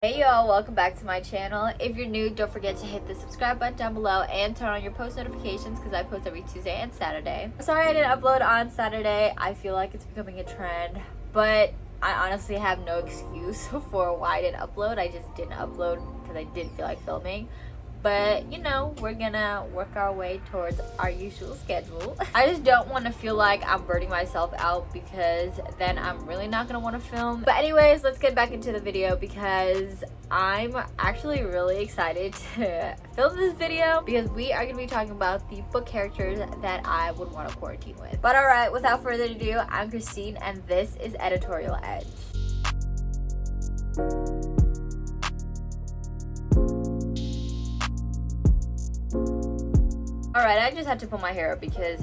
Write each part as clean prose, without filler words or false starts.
Hey y'all, welcome back to my channel. If you're new, don't forget to hit the subscribe button down below and turn on your post notifications because I post every Tuesday and Saturday. Sorry I didn't upload on Saturday. I feel like it's becoming a trend, but I honestly have no excuse for why I didn't upload. I just didn't upload because I didn't feel like filming. But you know, we're gonna work our way towards our usual schedule. I just don't want to feel like I'm burning myself out because then I'm really not gonna want to film. But anyways, let's get back into the video because I'm actually really excited to film this video because we are gonna be talking about the book characters that I would want to quarantine with. But alright, without further ado, I'm Christine and this is Editorial Edge. Alright, I just had to put my hair up because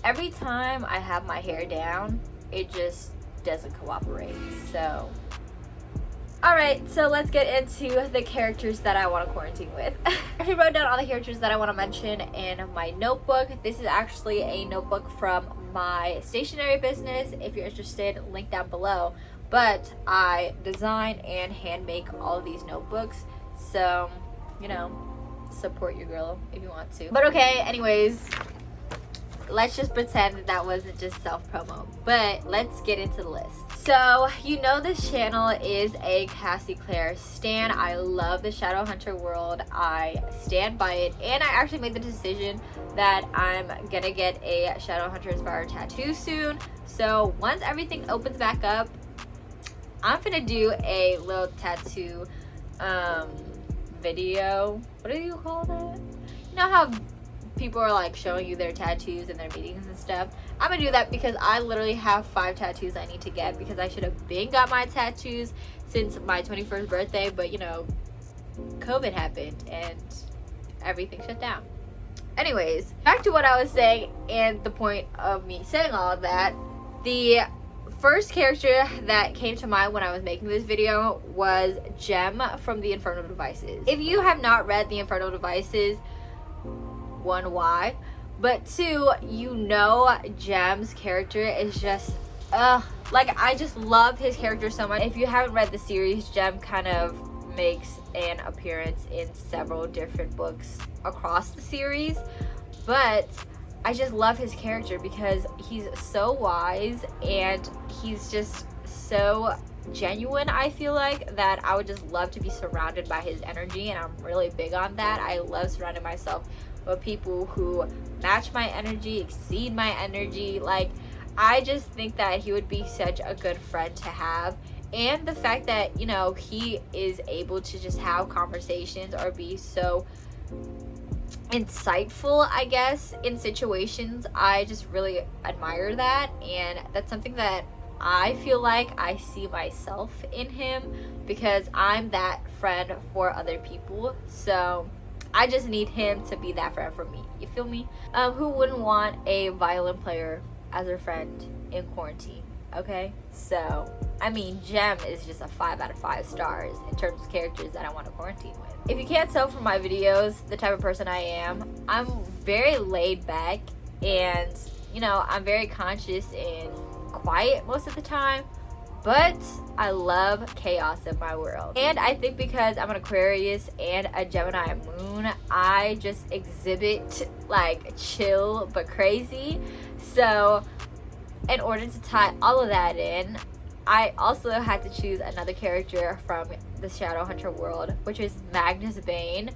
every time I have my hair down, it just doesn't cooperate. So, alright, so let's get into the characters that I want to quarantine with. I actually wrote down all the characters that I want to mention in my notebook. This is actually a notebook from my stationery business. If you're interested, link down below. But I design and hand make all of these notebooks. So, you know, support your girl if you want to. But okay, anyways, let's just pretend that wasn't just self-promo. But let's get into the list. So, you know this channel is a Cassie Clare stan. I love the Shadowhunter world. I stand by it. And I actually made the decision that I'm gonna get a Shadowhunter inspired tattoo soon. So, once everything opens back up, I'm gonna do a little tattoo video. What do you call that? You know how people are like showing you their tattoos and their meetings and stuff? I'm gonna do that because I literally have 5 tattoos I need to get because I should have been got my tattoos since my 21st birthday, but you know, COVID happened and everything shut down. Anyways, back to what I was saying and the point of me saying all of that. The first character that came to mind when I was making this video was Jem from the Infernal Devices. If you have not read the Infernal Devices, 1, why? But 2, you know Jem's character is just, like I just love his character so much. If you haven't read the series, Jem kind of makes an appearance in several different books across the series, but I just love his character because he's so wise and he's just so genuine. I feel like that I would just love to be surrounded by his energy, and I'm really big on that. I love surrounding myself with people who match my energy, exceed my energy. Like, I just think that he would be such a good friend to have. And the fact that, you know, he is able to just have conversations or be so insightful, I guess, in situations. I just really admire that, and that's something that I feel like I see myself in him because I'm that friend for other people. So I just need him to be that friend for me. You feel me? Who wouldn't want a violin player as a friend in quarantine? Okay, so I mean, Jem is just a 5 out of 5 stars in terms of characters that I want to quarantine with. If you can't tell from my videos the type of person I am, I'm very laid back and, you know, I'm very conscious and quiet most of the time, but I love chaos in my world. And I think because I'm an Aquarius and a Gemini moon, I just exhibit like chill but crazy. So in order to tie all of that in, I also had to choose another character from the Shadowhunter world, which is Magnus Bane.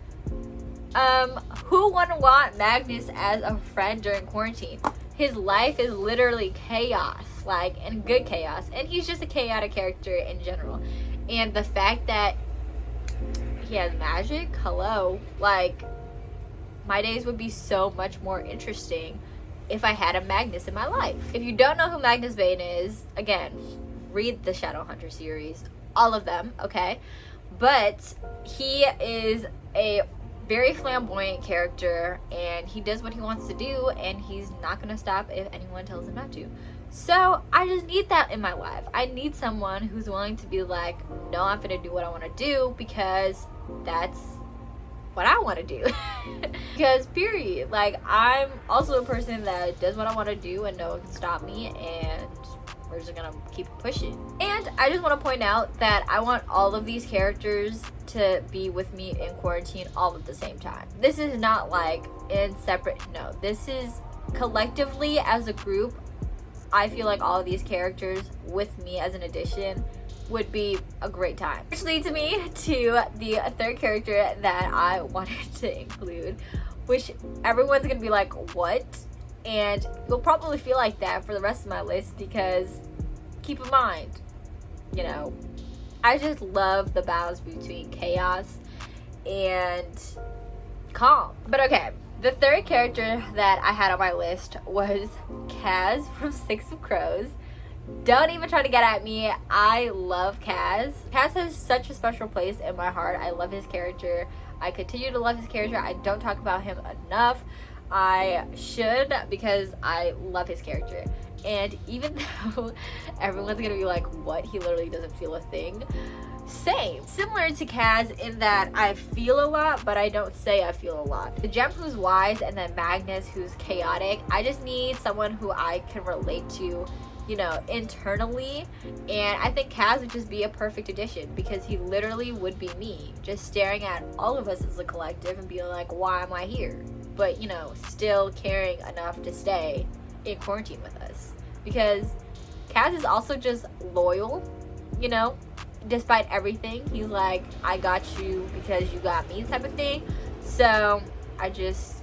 Who wouldn't want Magnus as a friend during quarantine? His life is literally chaos, like, and good chaos. And he's just a chaotic character in general. And the fact that he has magic, hello, like, my days would be so much more interesting if I had a Magnus in my life. If you don't know who Magnus Bane is, again, read the Shadowhunter series, all of them, okay? But he is a very flamboyant character and he does what he wants to do and he's not gonna stop if anyone tells him not to. So I just need that in my life. I need someone who's willing to be like, no, I'm gonna do what I want to do because that's what I want to do. Because period, like, I'm also a person that does what I want to do and no one can stop me, and we're just gonna keep pushing. And I just want to point out that I want all of these characters to be with me in quarantine all at the same time. This is not like in separate, no, this is collectively as a group. I feel like all of these characters with me as an addition would be a great time. Which leads me to the third character that I wanted to include, which everyone's gonna be like, what? And you'll probably feel like that for the rest of my list, because keep in mind, you know, I just love the balance between chaos and calm. But okay, the third character that I had on my list was Kaz from Six of Crows. Don't even try to get at me. I love Kaz. Kaz has such a special place in my heart. I love his character. I continue to love his character. I don't talk about him enough. I should, because I love his character. And even though everyone's gonna be like, what? He literally doesn't feel a thing. Same. Similar to Kaz in that I feel a lot, but I don't say I feel a lot. The Gem who's wise, and then Magnus who's chaotic. I just need someone who I can relate to, you know, internally. And I think Kaz would just be a perfect addition, because he literally would be me, just staring at all of us as a collective and being like, why am I here? But, you know, still caring enough to stay in quarantine with us. Because Kaz is also just loyal, you know, despite everything. He's like, I got you because you got me type of thing. So I just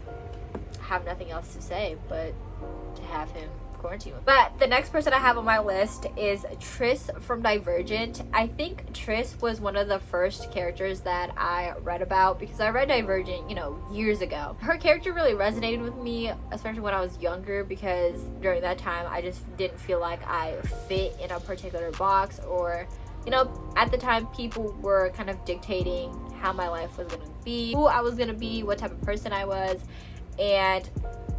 have nothing else to say but to have him quarantine with. But the next person I have on my list is Triss from Divergent. I think Triss was one of the first characters that I read about, because I read Divergent, you know, years ago. Her character really resonated with me, especially when I was younger, because during that time I just didn't feel like I fit in a particular box, or, you know, at the time people were kind of dictating how my life was gonna be, who I was gonna be, what type of person I was. And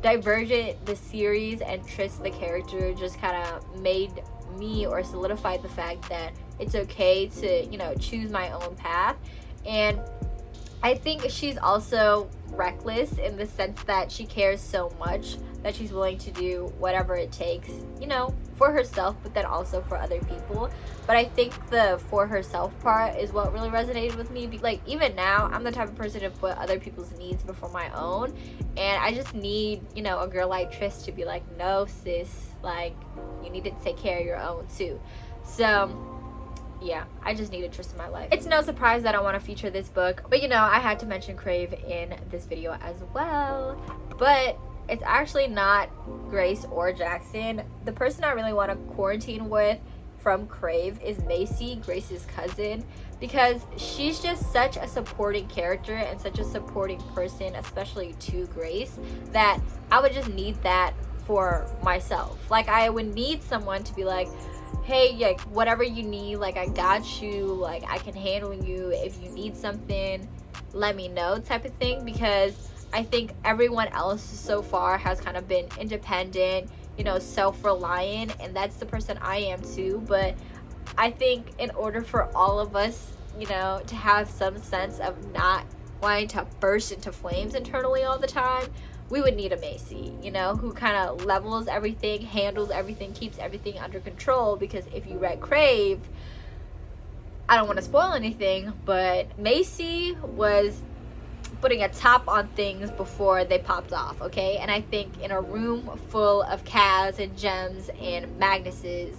Divergent, the series, and Triss, the character, just kind of made me, or solidified the fact that it's okay to, you know, choose my own path. And I think she's also reckless in the sense that she cares so much that she's willing to do whatever it takes, you know, for herself, but then also for other people. But I think the for herself part is what really resonated with me. Like, even now, I'm the type of person to put other people's needs before my own. And I just need, you know, a girl like Triss to be like, no, sis, like, you need to take care of your own too. So yeah, I just needed Triss in my life. It's no surprise that I want to feature this book, but you know, I had to mention Crave in this video as well. But it's actually not Grace or Jackson. The person I really want to quarantine with from Crave is Macy, Grace's cousin, because she's just such a supporting character and such a supporting person, especially to Grace, that I would just need that for myself. Like, I would need someone to be like, hey, like, whatever you need, like, I got you, like, I can handle you. If you need something, let me know, type of thing. Because I think everyone else so far has kind of been independent, you know, self-reliant, and that's the person I am too. But I think in order for all of us, you know, to have some sense of not wanting to burst into flames internally all the time, we would need a Macy, you know, who kind of levels everything, handles everything, keeps everything under control. Because if you read Crave, I don't want to spoil anything, but Macy was putting a top on things before they popped off, okay? And I think in a room full of Kaz and Gems and Magnuses,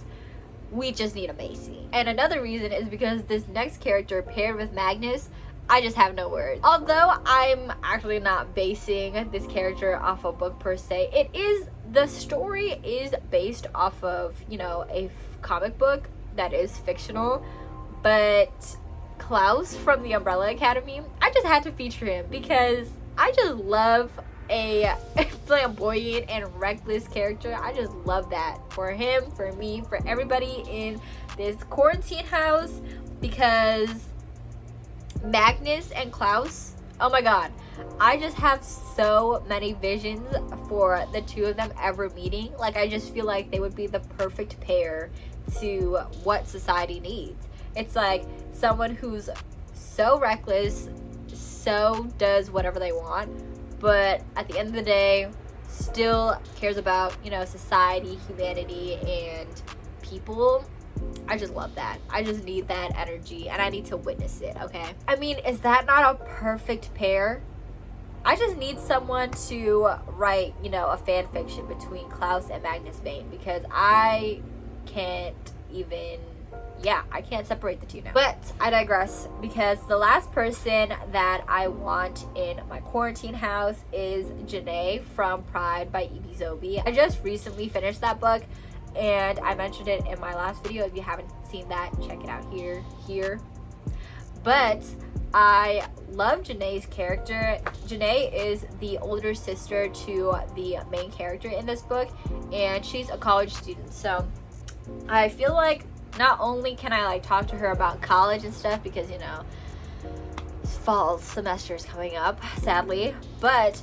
we just need a Macy. And another reason is because this next character paired with Magnus, I just have no words. Although I'm actually not basing this character off a book per se, the story is based off of, you know, a comic book that is fictional. But Klaus from the Umbrella Academy, I just had to feature him because I just love a flamboyant and reckless character. I just love that for him, for me, for everybody in this quarantine house. Because Magnus and Klaus, oh my god, I just have so many visions for the two of them ever meeting. Like, I just feel like they would be the perfect pair to what society needs. It's like someone who's so reckless, so does whatever they want, but at the end of the day still cares about, you know, society, humanity, and people, I just love that. I just need that energy and I need to witness it, okay? I mean, is that not a perfect pair? I just need someone to write, you know, a fan fiction between Klaus and Magnus Bane, because I can't even, I can't separate the two now. But I digress, because the last person that I want in my quarantine house is Janae from Pride by E.B. Zobi. I just recently finished that book, and I mentioned it in my last video. If you haven't seen that, check it out here. But I love Janae's character. Janae is the older sister to the main character in this book, and she's a college student. So I feel like not only can I like talk to her about college and stuff, because you know, fall semester is coming up, sadly, but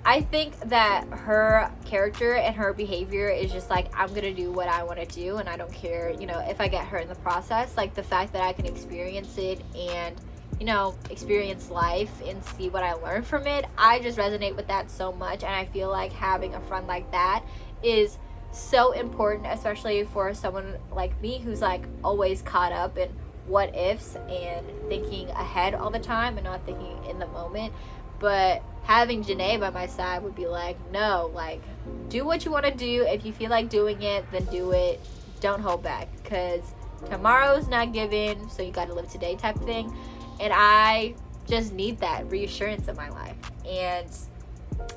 I think that her character and her behavior is just like, I'm gonna do what I want to do, and I don't care, you know, if I get hurt in the process. Like the fact that I can experience it and, you know, experience life and see what I learned from it, I just resonate with that so much. And I feel like having a friend like that is so important, especially for someone like me who's like always caught up in what ifs and thinking ahead all the time and not thinking in the moment. But having Janae by my side would be like, no, like, do what you want to do. If you feel like doing it, then do it. Don't hold back, because tomorrow's not given, so you got to live today type thing. And I just need that reassurance in my life, and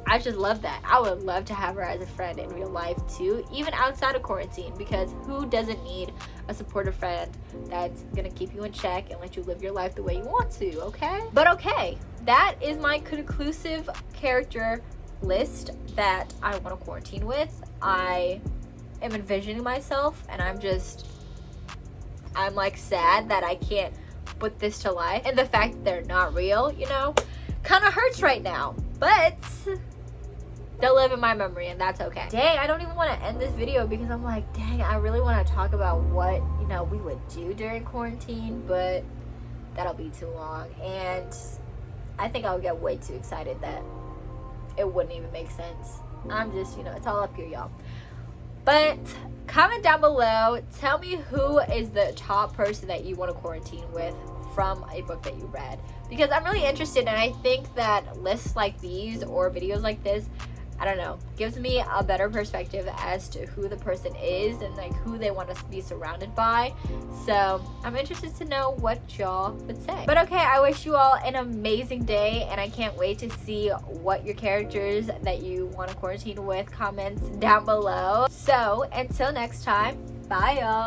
I just love that. I would love to have her as a friend in real life too, even outside of quarantine, because who doesn't need a supportive friend that's gonna keep you in check and let you live your life the way you want to, okay? But okay, that is my conclusive character list that I want to quarantine with. I am envisioning myself, and I'm like sad that I can't put this to life, and the fact that they're not real, you know, kind of hurts right now, but they'll live in my memory, and that's okay. Dang, I don't even want to end this video, because I'm like, dang, I really want to talk about what, you know, we would do during quarantine, but that'll be too long, and I think I'll get way too excited that it wouldn't even make sense. I'm just, you know, it's all up here, y'all. But comment down below, tell me who is the top person that you want to quarantine with from a book that you read, because I'm really interested, and I think that lists like these or videos like this, I don't know, gives me a better perspective as to who the person is and like who they want to be surrounded by. So I'm interested to know what y'all would say. But okay, I wish you all an amazing day, and I can't wait to see what your characters that you want to quarantine with comments down below. So until next time, bye y'all.